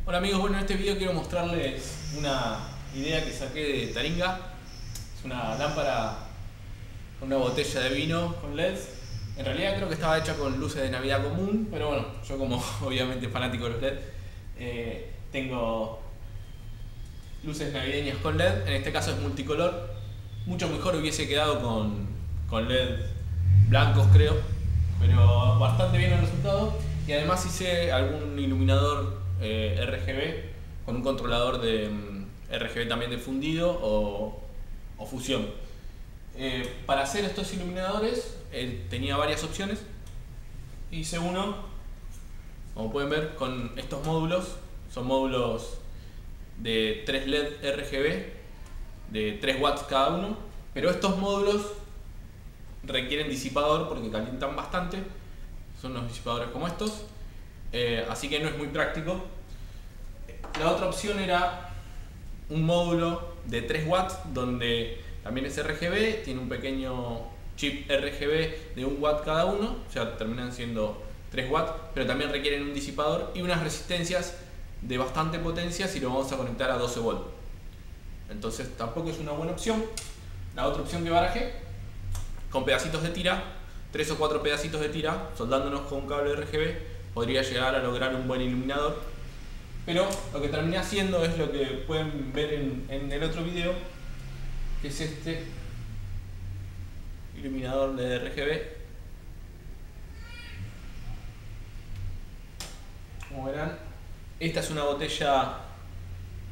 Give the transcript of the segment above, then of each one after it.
Hola amigos, bueno, en este video quiero mostrarles una idea que saqué de Taringa. Es una lámpara con una botella de vino con LEDs. En realidad creo que estaba hecha con luces de Navidad común, pero bueno, yo como obviamente fanático de los LED, tengo luces navideñas con LED. En este caso es multicolor. Mucho mejor hubiese quedado con LED blancos, creo, pero bastante bien el resultado. Y además hice algún iluminador RGB con un controlador de RGB también de fundido o fusión. Para hacer estos iluminadores tenía varias opciones. Hice uno, como pueden ver, con estos módulos. Son módulos de 3 LED RGB de 3 watts cada uno, pero estos módulos requieren disipador porque calientan bastante. Son unos disipadores como estos, así que no es muy práctico. La otra opción era un módulo de 3 watts donde también es RGB, tiene un pequeño chip RGB de 1 watt cada uno, o sea, terminan siendo 3 watts, pero también requieren un disipador y unas resistencias de bastante potencia si lo vamos a conectar a 12 volts. Entonces tampoco es una buena opción. La otra opción que barajé, con pedacitos de tira, 3 o 4 pedacitos de tira, soldándonos con un cable RGB, podría llegar a lograr un buen iluminador. Pero lo que terminé haciendo es lo que pueden ver en el otro video, que es este iluminador de RGB. Como verán, esta es una botella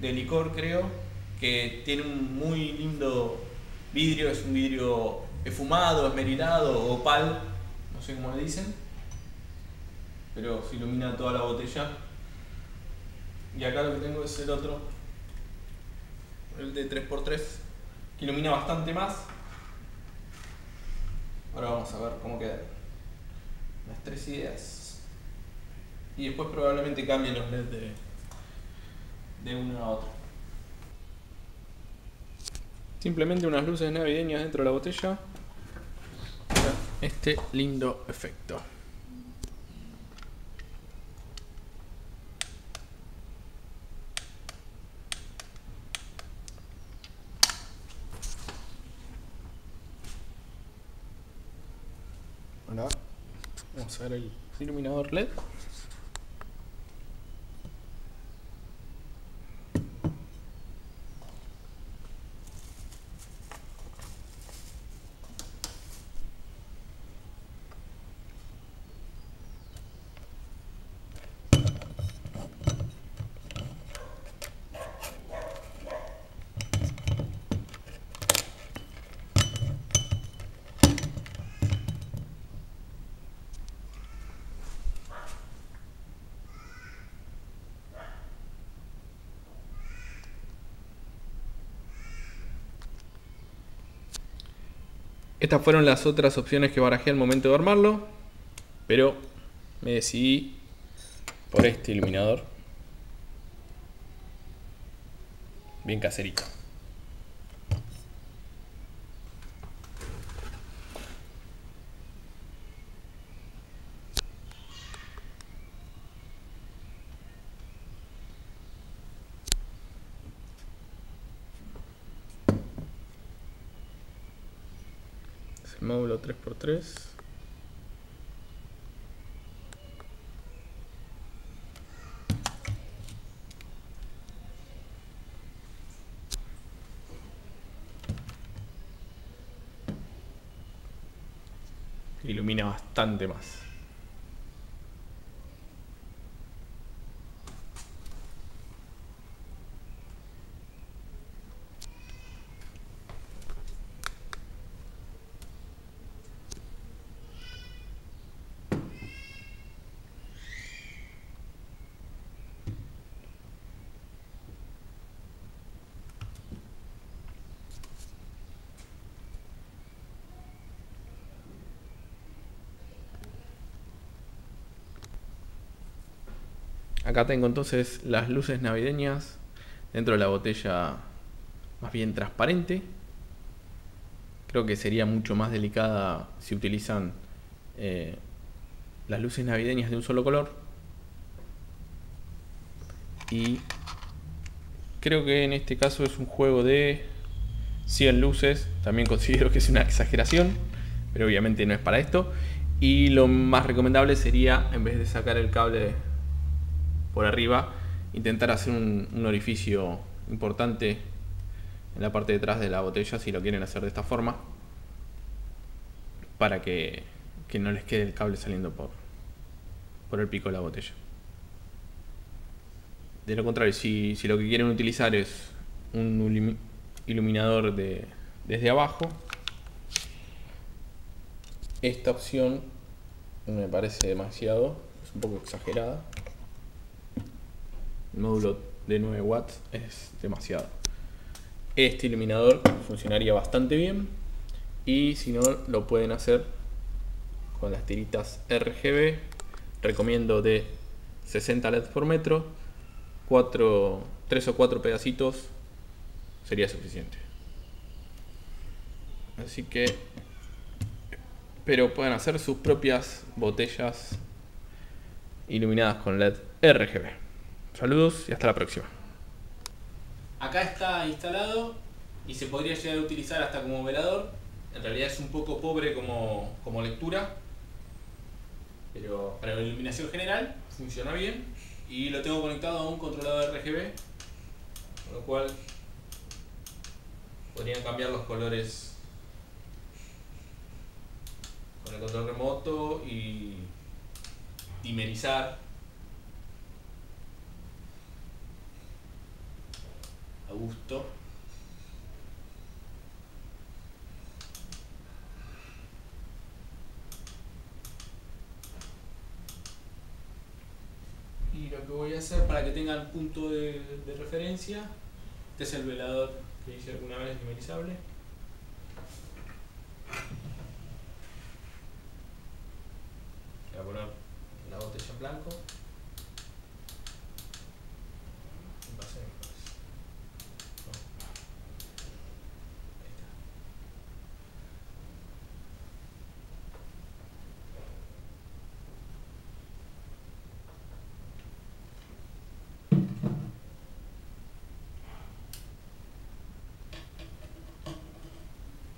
de licor, creo, que tiene un muy lindo vidrio, es un vidrio esfumado, esmerilado, opal, no sé cómo le dicen, pero se ilumina toda la botella. Y acá lo que tengo es el otro, el de 3x3, que ilumina bastante más. Ahora vamos a ver cómo quedan las tres ideas. Y después probablemente cambien los LEDs de uno a otro. Simplemente unas luces navideñas dentro de la botella. Este lindo efecto. Ahora vamos a ver el iluminador LED. Estas fueron las otras opciones que barajé al momento de armarlo, pero me decidí por este iluminador, bien caserito. Es el módulo 3x3. Ilumina bastante más. Acá tengo entonces las luces navideñas dentro de la botella más bien transparente. Creo que sería mucho más delicada si utilizan las luces navideñas de un solo color. y creo que en este caso es un juego de 100 luces. También considero que es una exageración, pero obviamente no es para esto. Y lo más recomendable sería, en vez de sacar el cable por arriba, intentar hacer un orificio importante en la parte de atrás de la botella, si lo quieren hacer de esta forma, para que no les quede el cable saliendo por el pico de la botella. De lo contrario, si lo que quieren utilizar es un iluminador desde abajo, esta opción me parece demasiado, es un poco exagerada. El módulo de 9 watts es demasiado. Este iluminador funcionaría bastante bien, y si no, lo pueden hacer con las tiritas RGB. Recomiendo de 60 LEDs por metro, 3 o 4 pedacitos sería suficiente. Así que, pero pueden hacer sus propias botellas iluminadas con LED RGB. Saludos y hasta la próxima. Acá está instalado y se podría llegar a utilizar hasta como velador. En realidad es un poco pobre como lectura, pero para la iluminación general funciona bien. Y lo tengo conectado a un controlador RGB, con lo cual podrían cambiar los colores con el control remoto y dimerizar a gusto. Y lo que voy a hacer para que tengan punto de referencia, este es el velador que hice alguna vez dimerizable. Voy a poner la botella en blanco.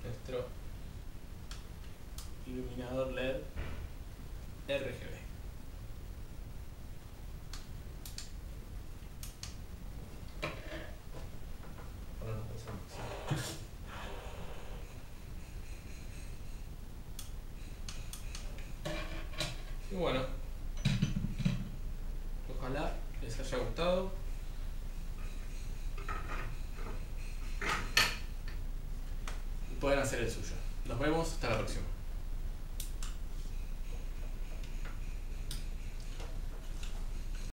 Nuestro iluminador LED RGB. Y bueno, ojalá les haya gustado. Y pueden hacer el suyo. Nos vemos hasta la próxima.